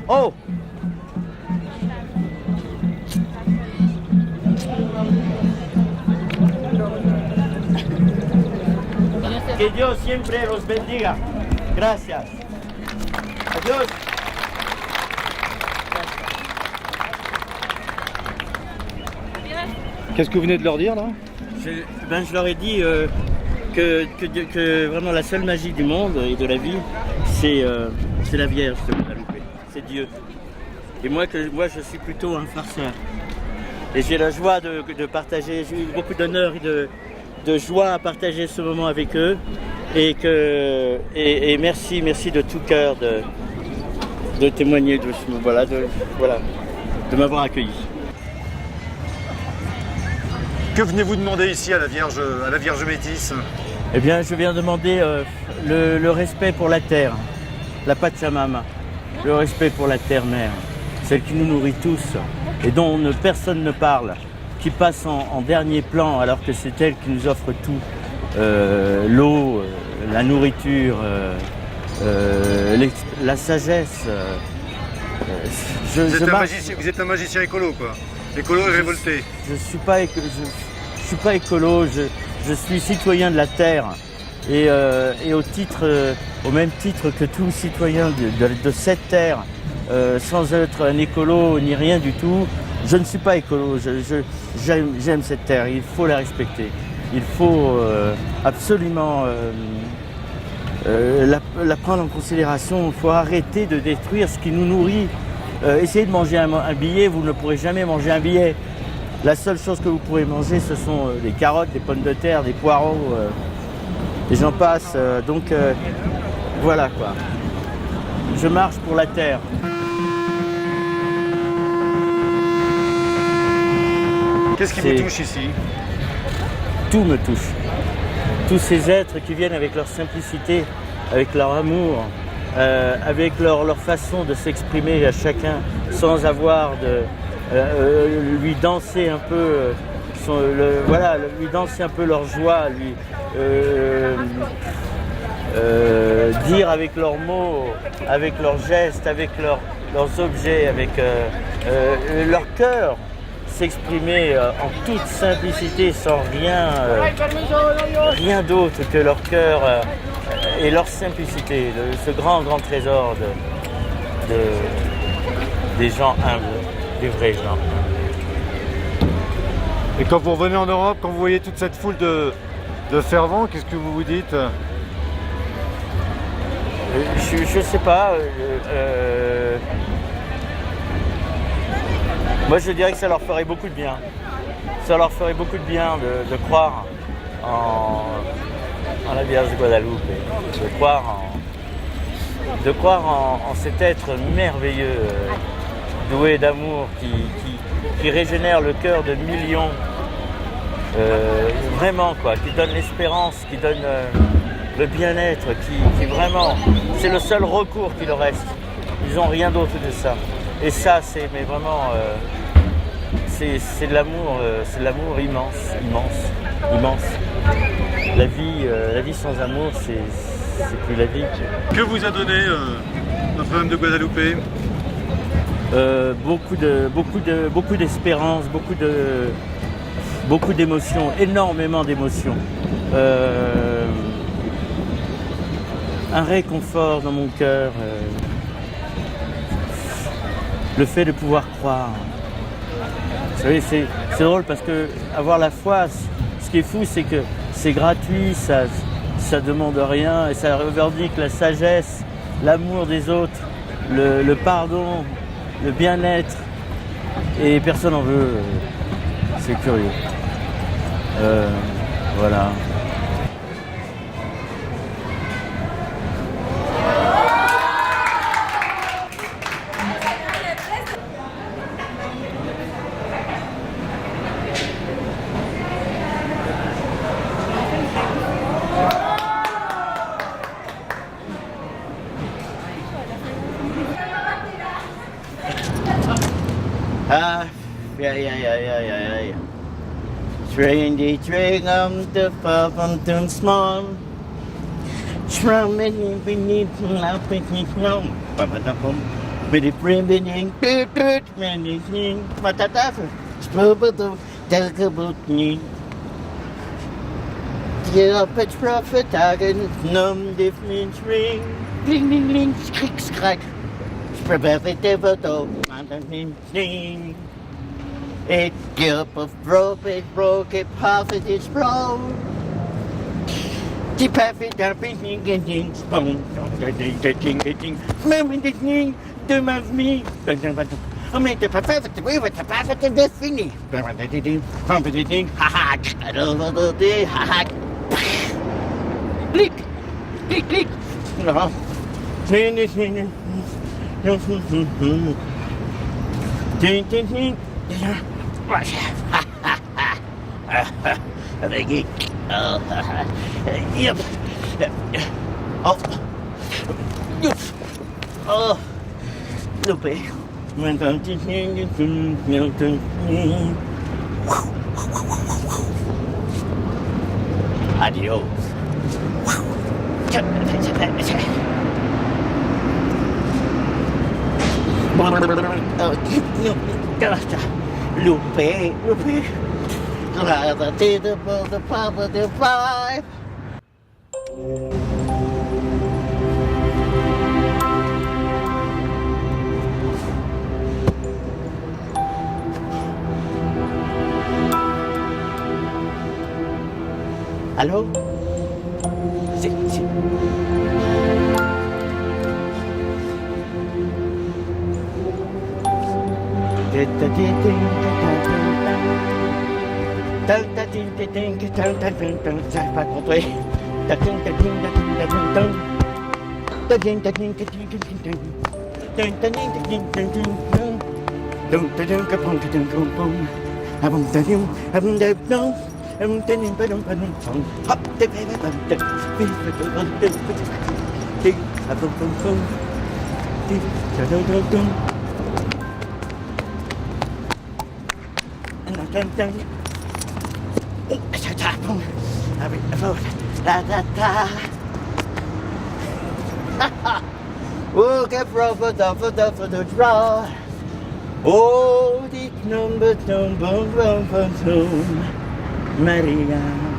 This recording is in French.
Oh! Que Dios siempre los bendiga. Gracias. Adiós. Qu'est-ce que vous venez de leur dire là? Je leur ai dit que vraiment la seule magie du monde et de la vie, c'est la Vierge de Guadalupe, c'est Dieu. Et moi, je suis plutôt un farceur. Et j'ai la joie de partager, j'ai eu beaucoup d'honneur et de joie à partager ce moment avec eux. Et merci de tout cœur de témoigner de m'avoir accueilli. Que venez-vous demander ici à la Vierge Métisse? Eh bien, je viens demander le respect pour la terre, la Pachamama, le respect pour la terre-mère, celle qui nous nourrit tous et dont personne ne parle, qui passe en dernier plan alors que c'est elle qui nous offre tout, l'eau, la nourriture, la sagesse. Vous êtes un magicien écolo, quoi. Écolo et révolté. Je suis pas écolo, je suis citoyen de la terre et au même titre que tout citoyen de cette terre, sans être un écolo ni rien du tout, je ne suis pas écolo, j'aime cette terre, il faut la respecter, il faut absolument la prendre en considération, il faut arrêter de détruire ce qui nous nourrit. Essayez de manger un billet, vous ne pourrez jamais manger un billet. La seule chose que vous pourrez manger, ce sont des carottes, des pommes de terre, des poireaux, et j'en passe. Donc voilà quoi. Je marche pour la terre. Qu'est-ce qui vous touche ici? Tout me touche. Tous ces êtres qui viennent avec leur simplicité, avec leur amour, avec leur façon de s'exprimer à chacun sans avoir de lui danser un peu lui danser un peu leur joie, lui dire avec leurs mots, avec leurs gestes, avec leurs objets, avec leur cœur, s'exprimer en toute simplicité, sans rien d'autre que leur cœur et leur simplicité, ce grand trésor des gens humbles, des vrais gens. Et quand vous revenez en Europe, quand vous voyez toute cette foule de fervents, qu'est-ce que vous vous dites? Je sais pas. Moi je dirais que ça leur ferait beaucoup de bien. Ça leur ferait beaucoup de bien de croire en la Vierge de Guadalupe, de croire en cet être merveilleux, doué d'amour, qui régénère le cœur de millions, vraiment quoi, qui donne l'espérance, qui donne le bien-être, qui vraiment, c'est le seul recours qui leur reste. Ils n'ont rien d'autre de ça. Et ça, c'est de l'amour immense. La vie sans amour, c'est plus la vie. Que vous a donné Notre-Dame de Guadalupe? Beaucoup d'espérance, beaucoup d'émotions, énormément d'émotions. Un réconfort dans mon cœur. Le fait de pouvoir croire. Vous savez, c'est drôle parce que avoir la foi, ce qui est fou, c'est que c'est gratuit, ça demande rien et ça revendique la sagesse, l'amour des autres, le pardon, le bien-être, et personne n'en veut. C'est curieux. Voilà. Yeah. Train the train of the far from too small. Try many beneath my picnic home. Mais les premiers matataf, spurbedo, delgabutni. Die pitch prophet hagen, num different ring, bling bling bling, skrik skrik. Spurbedo, devoto, mandanin sing. It gulp of broke it, half it is broke. Die perfect ding ding ding spoon ding ding ding moment ding do me I mean the perfect way with the perfect destiny ding ha ha ha ha click click click no ding ding ding ding ding ha ha ha Reggie. Yep. Oh. Yep. Oh. Lupe. Adios. Lupe. Lupe. The positive vibe. Allô? C'est... J'arrive pas à contrôler. Oh, get rubber for the draw. Oh, the number, Maria.